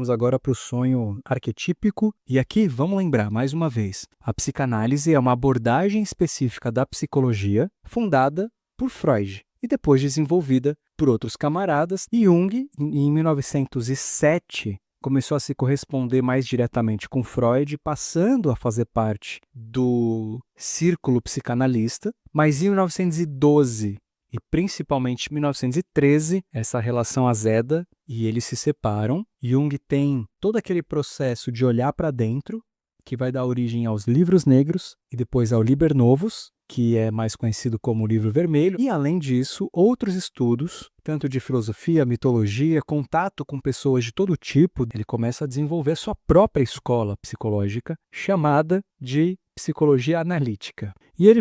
Vamos agora para o sonho arquetípico. E aqui, vamos lembrar, mais uma vez, a psicanálise é uma abordagem específica da psicologia fundada por Freud e depois desenvolvida por outros camaradas. E Jung, em 1907, começou a se corresponder mais diretamente com Freud, passando a fazer parte do círculo psicanalista. Mas em 1912 e principalmente em 1913, essa relação azeda e eles se separam. Jung tem todo aquele processo de olhar para dentro, que vai dar origem aos livros negros e depois ao Liber Novus, que é mais conhecido como Livro Vermelho. E, além disso, outros estudos, tanto de filosofia, mitologia, contato com pessoas de todo tipo. Ele começa a desenvolver sua própria escola psicológica, chamada de psicologia analítica. E ele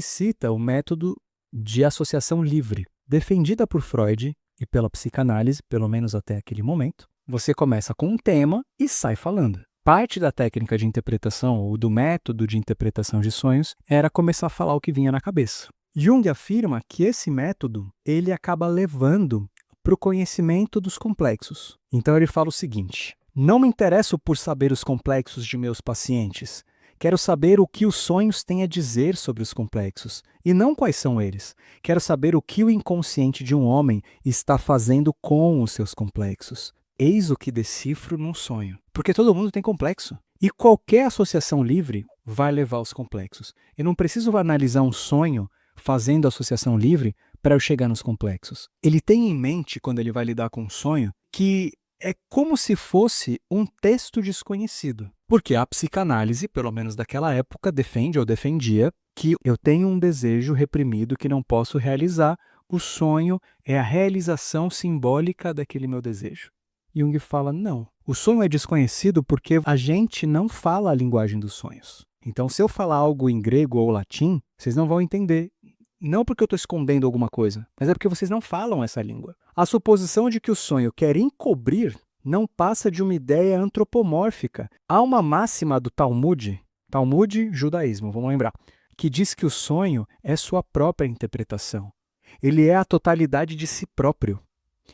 cita o método de associação livre, defendida por Freud e pela psicanálise, pelo menos até aquele momento. Você começa com um tema e sai falando. Parte da técnica de interpretação ou do método de interpretação de sonhos era começar a falar o que vinha na cabeça. Jung afirma que esse método ele acaba levando para o conhecimento dos complexos. Então ele fala o seguinte: não me interesso por saber os complexos de meus pacientes. Quero saber o que os sonhos têm a dizer sobre os complexos, e não quais são eles. Quero saber o que o inconsciente de um homem está fazendo com os seus complexos. Eis o que decifro num sonho. Porque todo mundo tem complexo. E qualquer associação livre vai levar aos complexos. Eu não preciso analisar um sonho fazendo associação livre para eu chegar nos complexos. Ele tem em mente, quando ele vai lidar com um sonho, que é como se fosse um texto desconhecido. Porque a psicanálise, pelo menos daquela época, defende ou defendia que eu tenho um desejo reprimido que não posso realizar. O sonho é a realização simbólica daquele meu desejo. Jung fala, não. O sonho é desconhecido porque a gente não fala a linguagem dos sonhos. Então, se eu falar algo em grego ou latim, vocês não vão entender. Não porque eu estou escondendo alguma coisa, mas é porque vocês não falam essa língua. A suposição de que o sonho quer encobrir não passa de uma ideia antropomórfica. Há uma máxima do Talmud, judaísmo, vamos lembrar, que diz que o sonho é sua própria interpretação. Ele é a totalidade de si próprio.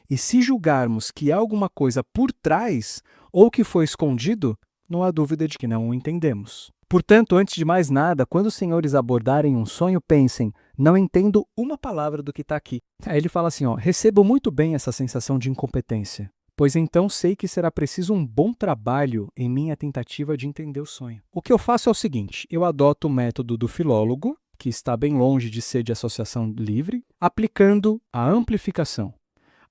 E se julgarmos que há alguma coisa por trás ou que foi escondido, não há dúvida de que não o entendemos. Portanto, antes de mais nada, quando os senhores abordarem um sonho, pensem, não entendo uma palavra do que está aqui. Aí ele fala assim, recebo muito bem essa sensação de incompetência, pois então sei que será preciso um bom trabalho em minha tentativa de entender o sonho. O que eu faço é o seguinte, eu adoto o método do filólogo, que está bem longe de ser de associação livre, aplicando a amplificação.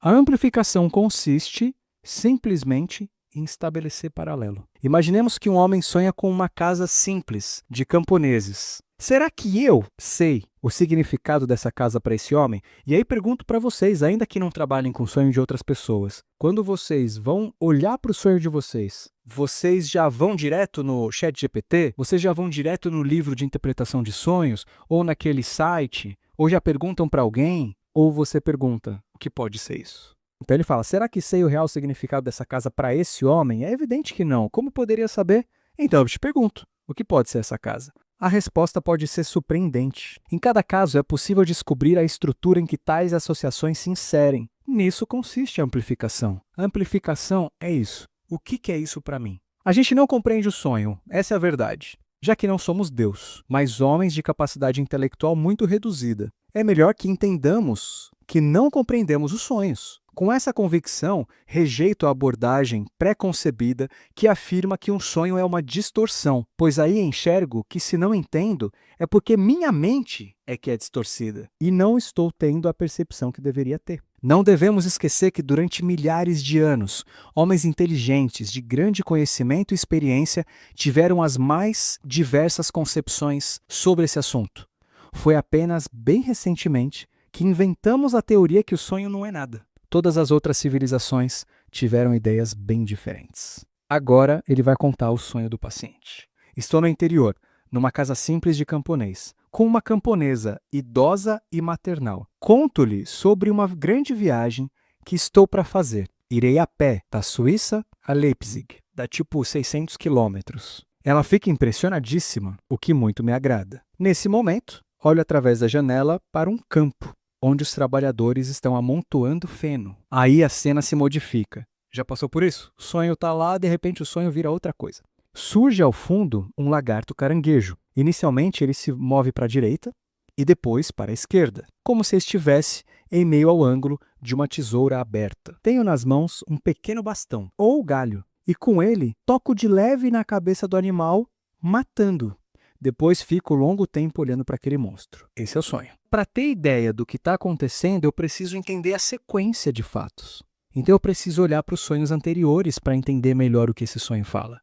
A amplificação consiste simplesmente em estabelecer paralelo. Imaginemos que um homem sonha com uma casa simples, de camponeses. Será que eu sei o significado dessa casa para esse homem? E aí pergunto para vocês, ainda que não trabalhem com o sonho de outras pessoas, quando vocês vão olhar para o sonho de vocês já vão direto no ChatGPT? Vocês já vão direto no livro de interpretação de sonhos? Ou naquele site? Ou já perguntam para alguém? Ou você pergunta, o que pode ser isso? Então ele fala, será que sei o real significado dessa casa para esse homem? É evidente que não. Como poderia saber? Então eu te pergunto, o que pode ser essa casa? A resposta pode ser surpreendente. Em cada caso, é possível descobrir a estrutura em que tais associações se inserem. Nisso consiste a amplificação. A amplificação é isso. O que é isso para mim? A gente não compreende o sonho, essa é a verdade. Já que não somos Deus, mas homens de capacidade intelectual muito reduzida. É melhor que entendamos que não compreendemos os sonhos. Com essa convicção, rejeito a abordagem pré-concebida que afirma que um sonho é uma distorção, pois aí enxergo que se não entendo é porque minha mente é que é distorcida e não estou tendo a percepção que deveria ter. Não devemos esquecer que durante milhares de anos, homens inteligentes, de grande conhecimento e experiência, tiveram as mais diversas concepções sobre esse assunto. Foi apenas bem recentemente que inventamos a teoria que o sonho não é nada. Todas as outras civilizações tiveram ideias bem diferentes. Agora ele vai contar o sonho do paciente. Estou no interior, numa casa simples de camponês, com uma camponesa idosa e maternal. Conto-lhe sobre uma grande viagem que estou para fazer. Irei a pé da Suíça a Leipzig, dá tipo 600 quilômetros. Ela fica impressionadíssima, o que muito me agrada. Nesse momento, olho através da janela para um campo, onde os trabalhadores estão amontoando feno. Aí a cena se modifica. Já passou por isso? O sonho está lá, de repente o sonho vira outra coisa. Surge ao fundo um lagarto caranguejo. Inicialmente ele se move para a direita e depois para a esquerda, como se estivesse em meio ao ângulo de uma tesoura aberta. Tenho nas mãos um pequeno bastão, ou galho, e com ele toco de leve na cabeça do animal, matando. Depois fico longo tempo olhando para aquele monstro. Esse é o sonho. Para ter ideia do que está acontecendo, eu preciso entender a sequência de fatos. Então eu preciso olhar para os sonhos anteriores para entender melhor o que esse sonho fala.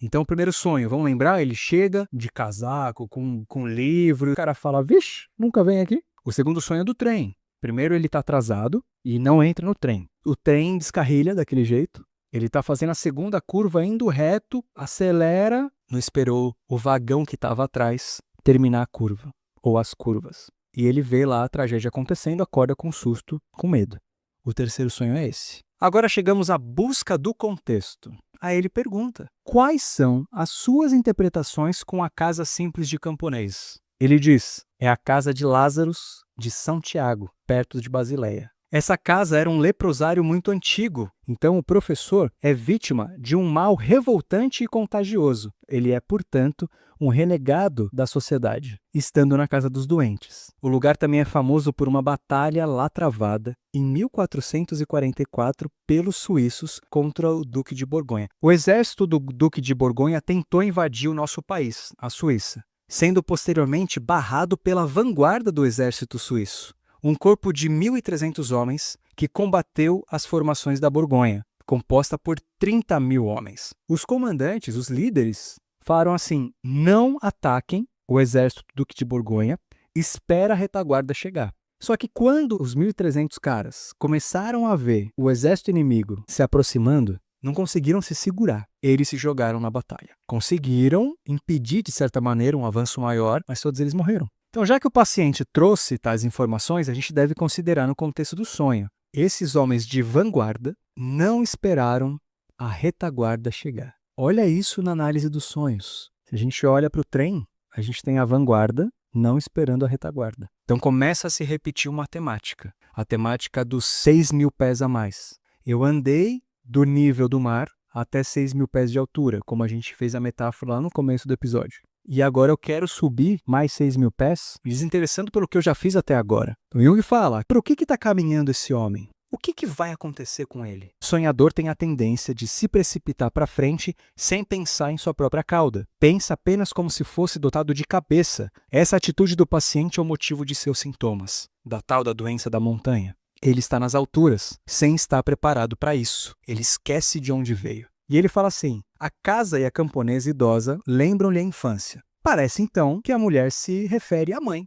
Então o primeiro sonho, vamos lembrar? Ele chega de casaco, com livro, e o cara fala, vixe, nunca vem aqui. O segundo sonho é do trem. Primeiro ele está atrasado e não entra no trem. O trem descarrilha daquele jeito. Ele está fazendo a segunda curva, indo reto, acelera, não esperou o vagão que estava atrás terminar a curva, ou as curvas. E ele vê lá a tragédia acontecendo, acorda com susto, com medo. O terceiro sonho é esse. Agora chegamos à busca do contexto. Aí ele pergunta, quais são as suas interpretações com a casa simples de camponês? Ele diz, é a casa de Lázaros de São Tiago, perto de Basileia. Essa casa era um leprosário muito antigo, então o professor é vítima de um mal revoltante e contagioso. Ele é, portanto, um renegado da sociedade, estando na casa dos doentes. O lugar também é famoso por uma batalha lá travada em 1444 pelos suíços contra o Duque de Borgonha. O exército do Duque de Borgonha tentou invadir o nosso país, a Suíça, sendo posteriormente barrado pela vanguarda do exército suíço. Um corpo de 1.300 homens que combateu as formações da Borgonha, composta por 30.000 homens. Os comandantes, os líderes, falaram assim, não ataquem o exército do Duque de Borgonha, espera a retaguarda chegar. Só que quando os 1.300 caras começaram a ver o exército inimigo se aproximando, não conseguiram se segurar. Eles se jogaram na batalha. Conseguiram impedir, de certa maneira, um avanço maior, mas todos eles morreram. Então, já que o paciente trouxe tais informações, a gente deve considerar no contexto do sonho. Esses homens de vanguarda não esperaram a retaguarda chegar. Olha isso na análise dos sonhos. Se a gente olha para o trem, a gente tem a vanguarda não esperando a retaguarda. Então, começa a se repetir uma temática. A temática dos 6.000 pés a mais. Eu andei do nível do mar até 6.000 pés de altura, como a gente fez a metáfora lá no começo do episódio. E agora eu quero subir mais 6.000 pés, desinteressando pelo que eu já fiz até agora. Então Jung fala, para o que está caminhando esse homem? O que vai acontecer com ele? O sonhador tem a tendência de se precipitar para frente sem pensar em sua própria cauda. Pensa apenas como se fosse dotado de cabeça. Essa atitude do paciente é o motivo de seus sintomas, da tal da doença da montanha. Ele está nas alturas, sem estar preparado para isso. Ele esquece de onde veio. E ele fala assim, a casa e a camponesa idosa lembram-lhe a infância. Parece então que a mulher se refere à mãe.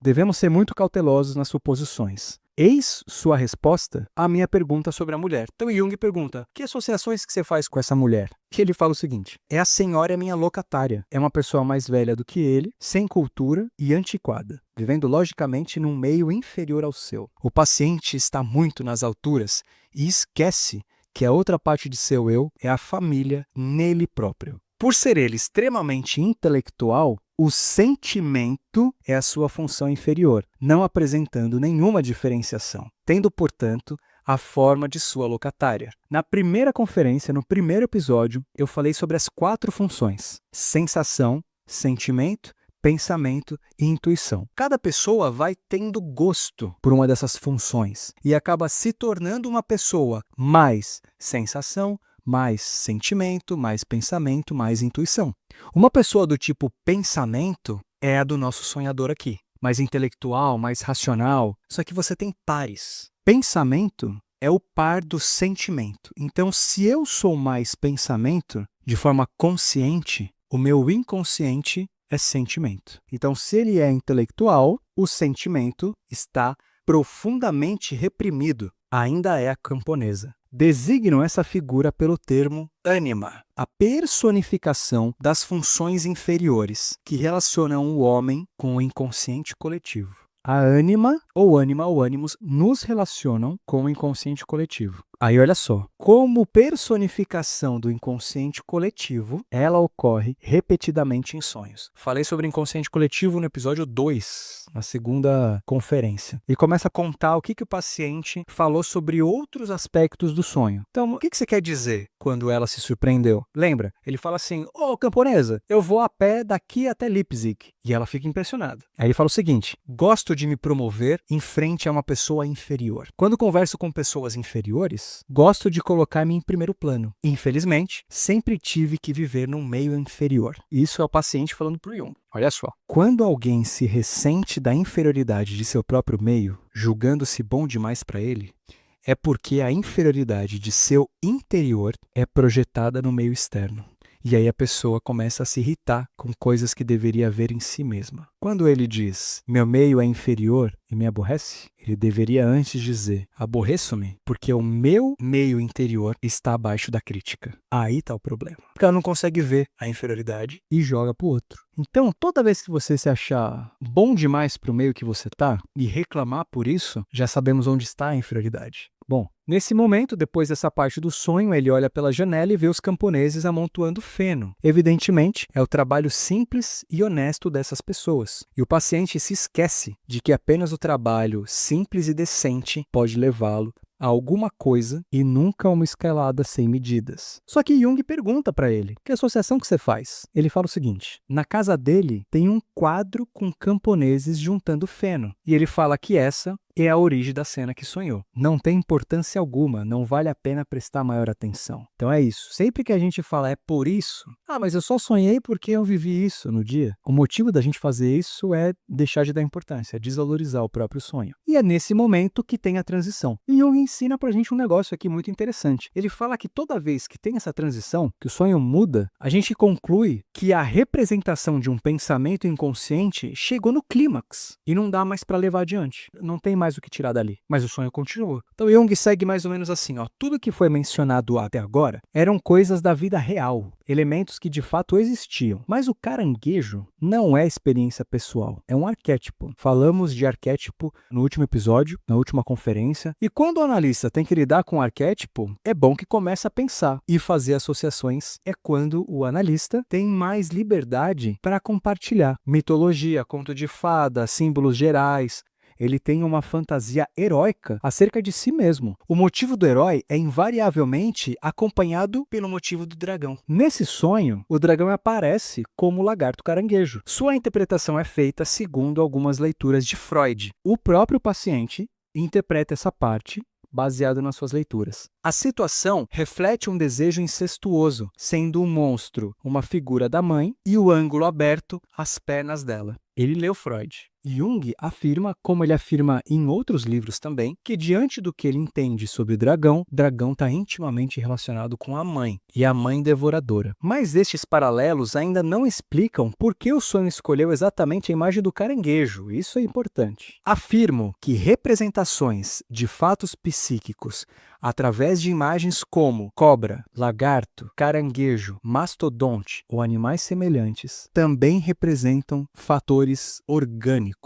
Devemos ser muito cautelosos nas suposições. Eis sua resposta à minha pergunta sobre a mulher. Então Jung pergunta, que associações que você faz com essa mulher? E ele fala o seguinte, é a senhora minha locatária. É uma pessoa mais velha do que ele, sem cultura e antiquada, vivendo logicamente num meio inferior ao seu. O paciente está muito nas alturas e esquece que a outra parte de seu eu é a família nele próprio. Por ser ele extremamente intelectual, o sentimento é a sua função inferior, não apresentando nenhuma diferenciação, tendo, portanto, a forma de sua locatária. Na primeira conferência, no primeiro episódio, eu falei sobre as 4 funções: sensação, sentimento, pensamento e intuição. Cada pessoa vai tendo gosto por uma dessas funções e acaba se tornando uma pessoa mais sensação, mais sentimento, mais pensamento, mais intuição. Uma pessoa do tipo pensamento é a do nosso sonhador aqui. Mais intelectual, mais racional. Só que você tem pares. Pensamento é o par do sentimento. Então, se eu sou mais pensamento, de forma consciente, o meu inconsciente é sentimento. Então, se ele é intelectual, o sentimento está profundamente reprimido. Ainda é a camponesa. Designam essa figura pelo termo ânima, a personificação das funções inferiores que relacionam o homem com o inconsciente coletivo. A ânima ou ânima ou ânimos nos relacionam com o inconsciente coletivo. Aí olha só, como personificação do inconsciente coletivo, ela ocorre repetidamente em sonhos. Falei sobre inconsciente coletivo no episódio 2, na segunda conferência. E começa a contar o que o paciente falou sobre outros aspectos do sonho. Então, o que você quer dizer quando ela se surpreendeu? Lembra? Ele fala assim, ô camponesa, eu vou a pé daqui até Leipzig. E ela fica impressionada. Aí ele fala o seguinte, gosto de me promover em frente a uma pessoa inferior. Quando converso com pessoas inferiores, gosto de colocar-me em primeiro plano. Infelizmente, sempre tive que viver num meio inferior. Isso é o paciente falando para o Jung. Olha só. Quando alguém se ressente da inferioridade de seu próprio meio, julgando-se bom demais para ele, é porque a inferioridade de seu interior é projetada no meio externo. E aí a pessoa começa a se irritar com coisas que deveria ver em si mesma. Quando ele diz, meu meio é inferior e me aborrece, ele deveria antes dizer, aborreço-me porque o meu meio interior está abaixo da crítica. Aí está o problema. Porque ela não consegue ver a inferioridade e joga para o outro. Então, toda vez que você se achar bom demais para o meio que você está e reclamar por isso, já sabemos onde está a inferioridade. Bom, nesse momento, depois dessa parte do sonho, ele olha pela janela e vê os camponeses amontoando feno. Evidentemente, é o trabalho simples e honesto dessas pessoas. E o paciente se esquece de que apenas o trabalho simples e decente pode levá-lo a alguma coisa e nunca uma escalada sem medidas. Só que Jung pergunta para ele, que associação que você faz? Ele fala o seguinte, na casa dele tem um quadro com camponeses juntando feno. E ele fala que essa é a origem da cena que sonhou. Não tem importância alguma, não vale a pena prestar maior atenção. Então é isso. Sempre que a gente fala é por isso, mas eu só sonhei porque eu vivi isso no dia. O motivo da gente fazer isso é deixar de dar importância, é desvalorizar o próprio sonho. E é nesse momento que tem a transição. E Jung ensina pra gente um negócio aqui muito interessante. Ele fala que toda vez que tem essa transição, que o sonho muda, a gente conclui que a representação de um pensamento inconsciente chegou no clímax e não dá mais para levar adiante. Não tem mais o que tirar dali, mas o sonho continua. Então Jung segue mais ou menos assim, tudo que foi mencionado até agora eram coisas da vida real, elementos que de fato existiam. Mas o caranguejo não é experiência pessoal, é um arquétipo. Falamos de arquétipo no último episódio, na última conferência, e quando o analista tem que lidar com o arquétipo, é bom que comece a pensar e fazer associações. É quando o analista tem mais liberdade para compartilhar. Mitologia, conto de fada, símbolos gerais. Ele tem uma fantasia heróica acerca de si mesmo. O motivo do herói é invariavelmente acompanhado pelo motivo do dragão. Nesse sonho, o dragão aparece como o lagarto caranguejo. Sua interpretação é feita segundo algumas leituras de Freud. O próprio paciente interpreta essa parte baseado nas suas leituras. A situação reflete um desejo incestuoso, sendo o monstro uma figura da mãe e o ângulo aberto às pernas dela. Ele leu Freud. Jung afirma, como ele afirma em outros livros também, que diante do que ele entende sobre o dragão está intimamente relacionado com a mãe, e a mãe devoradora. Mas estes paralelos ainda não explicam por que o sonho escolheu exatamente a imagem do caranguejo. Isso é importante. Afirmo que representações de fatos psíquicos através de imagens como cobra, lagarto, caranguejo, mastodonte ou animais semelhantes, também representam fatores orgânicos.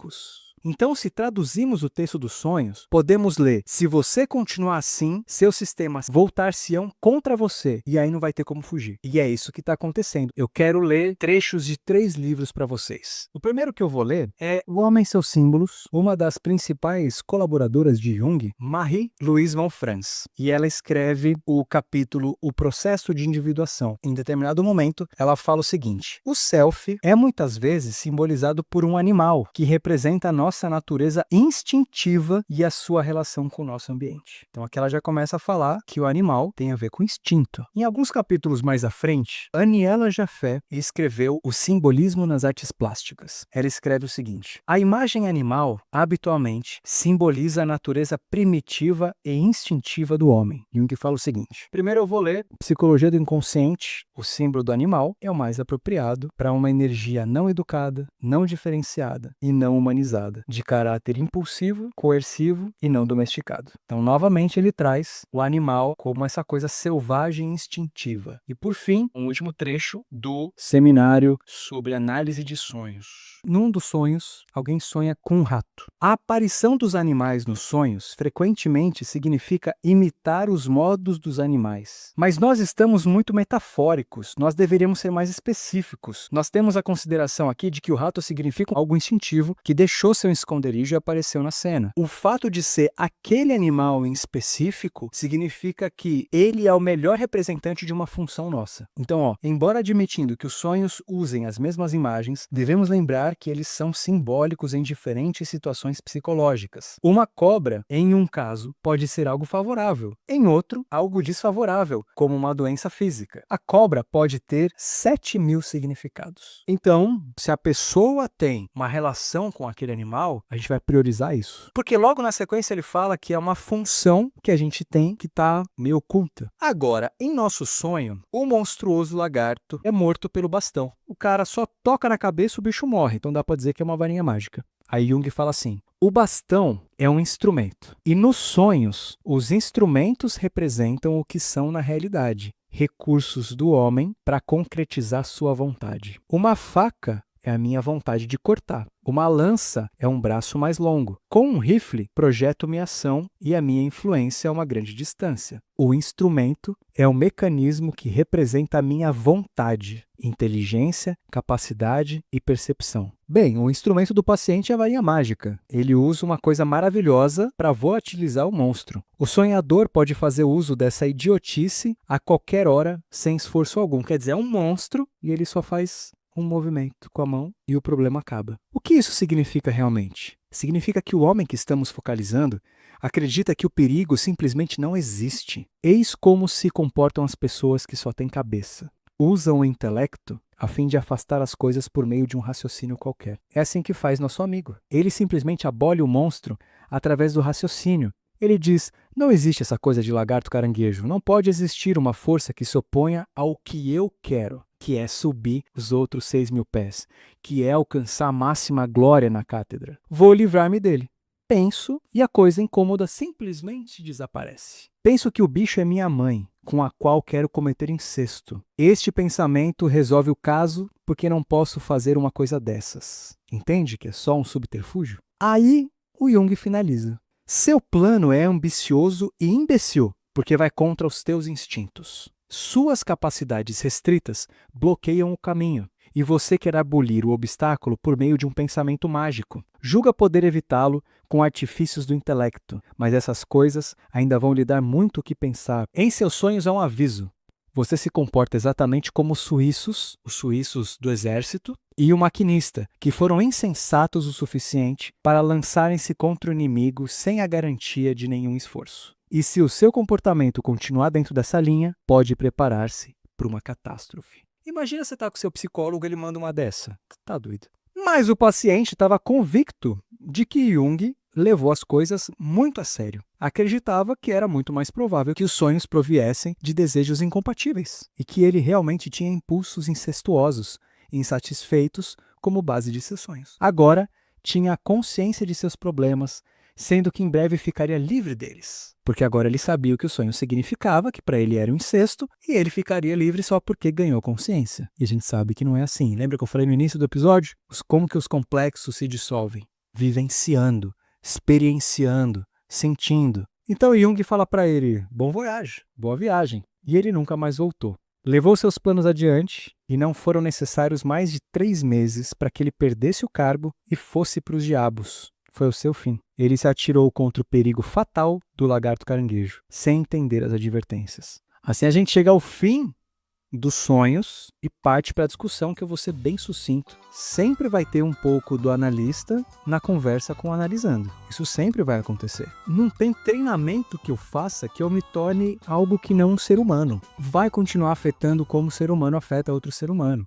Então, se traduzimos o texto dos sonhos, podemos ler: se você continuar assim, seus sistemas voltar-se-ão contra você, e aí não vai ter como fugir. E é isso que está acontecendo. Eu quero ler trechos de 3 livros para vocês. O primeiro que eu vou ler é O Homem e seus Símbolos, uma das principais colaboradoras de Jung, Marie-Louise von Franz. E ela escreve o capítulo O Processo de Individuação. Em determinado momento, ela fala o seguinte: o self é muitas vezes simbolizado por um animal que representa a nossa natureza instintiva e a sua relação com o nosso ambiente. Então aqui ela já começa a falar que o animal tem a ver com instinto. Em alguns capítulos mais à frente, Aniela Jaffé escreveu O Simbolismo nas Artes Plásticas. Ela escreve o seguinte: a imagem animal, habitualmente, simboliza a natureza primitiva e instintiva do homem. Jung fala o seguinte: primeiro eu vou ler Psicologia do Inconsciente. O símbolo do animal é o mais apropriado para uma energia não educada, não diferenciada e não humanizada. raça de caráter impulsivo, coercivo e não domesticado. Então, novamente, ele traz o animal como essa coisa selvagem e instintiva. E, por fim, um último trecho do seminário sobre análise de sonhos. Num dos sonhos, alguém sonha com um rato. A aparição dos animais nos sonhos frequentemente significa imitar os modos dos animais. Mas nós estamos muito metafóricos, nós deveríamos ser mais específicos. Nós temos a consideração aqui de que o rato significa algo instintivo que deixou seu esconderijo e apareceu na cena. O fato de ser aquele animal em específico significa que ele é o melhor representante de uma função nossa. Então, embora admitindo que os sonhos usem as mesmas imagens, devemos lembrar que eles são simbólicos em diferentes situações psicológicas. Uma cobra, em um caso, pode ser algo favorável, em outro, algo desfavorável, como uma doença física. A cobra pode ter 7.000 significados. Então, se a pessoa tem uma relação com aquele animal, a gente vai priorizar isso. Porque logo na sequência ele fala que é uma função que a gente tem que está meio oculta. Agora, em nosso sonho, o monstruoso lagarto é morto pelo bastão. O cara só toca na cabeça, o bicho morre. Então dá para dizer que é uma varinha mágica. Aí Jung fala assim: o bastão é um instrumento. E nos sonhos, os instrumentos representam o que são na realidade. Recursos do homem para concretizar sua vontade. Uma faca é a minha vontade de cortar. Uma lança é um braço mais longo. Com um rifle, projeto minha ação e a minha influência a uma grande distância. O instrumento é o mecanismo que representa a minha vontade, inteligência, capacidade e percepção. Bem, o instrumento do paciente é a varinha mágica. Ele usa uma coisa maravilhosa para volatilizar o monstro. O sonhador pode fazer uso dessa idiotice a qualquer hora, sem esforço algum. Quer dizer, é um monstro e ele só faz um movimento com a mão e o problema acaba. O que isso significa realmente? Significa que o homem que estamos focalizando acredita que o perigo simplesmente não existe. Eis como se comportam as pessoas que só têm cabeça. Usam o intelecto a fim de afastar as coisas por meio de um raciocínio qualquer. É assim que faz nosso amigo. Ele simplesmente abole o monstro através do raciocínio. Ele diz: não existe essa coisa de lagarto caranguejo. Não pode existir uma força que se oponha ao que eu quero, que é subir os outros 6.000 pés, que é alcançar a máxima glória na cátedra. Vou livrar-me dele. Penso e a coisa incômoda simplesmente desaparece. Penso que o bicho é minha mãe, com a qual quero cometer incesto. Este pensamento resolve o caso porque não posso fazer uma coisa dessas. Entende que é só um subterfúgio? Aí o Jung finaliza. Seu plano é ambicioso e imbecil, porque vai contra os teus instintos. Suas capacidades restritas bloqueiam o caminho, e você quer abolir o obstáculo por meio de um pensamento mágico. Julga poder evitá-lo com artifícios do intelecto, mas essas coisas ainda vão lhe dar muito o que pensar. Em seus sonhos é um aviso. Você se comporta exatamente como os suíços do exército, e o maquinista, que foram insensatos o suficiente para lançarem-se contra o inimigo sem a garantia de nenhum esforço. E se o seu comportamento continuar dentro dessa linha, pode preparar-se para uma catástrofe. Imagina você estar com seu psicólogo e ele manda uma dessa. Tá doido. Mas o paciente estava convicto de que Jung levou as coisas muito a sério. Acreditava que era muito mais provável que os sonhos proviessem de desejos incompatíveis e que ele realmente tinha impulsos incestuosos e insatisfeitos como base de seus sonhos. Agora, tinha a consciência de seus problemas, sendo que em breve ficaria livre deles. Porque agora ele sabia o que o sonho significava, que para ele era um incesto, e ele ficaria livre só porque ganhou consciência. E a gente sabe que não é assim. Lembra que eu falei no início do episódio? Como que os complexos se dissolvem? Vivenciando, experienciando, sentindo. Então Jung fala para ele: bom voyage, boa viagem. E ele nunca mais voltou. Levou seus planos adiante e não foram necessários mais de 3 meses para que ele perdesse o cargo e fosse para os diabos. Foi o seu fim. Ele se atirou contra o perigo fatal do lagarto caranguejo, sem entender as advertências. Assim a gente chega ao fim dos sonhos e parte para a discussão, que eu vou ser bem sucinto. Sempre vai ter um pouco do analista na conversa com o analisando. Isso sempre vai acontecer. Não tem treinamento que eu faça que eu me torne algo que não um ser humano. Vai continuar afetando como o ser humano afeta outro ser humano.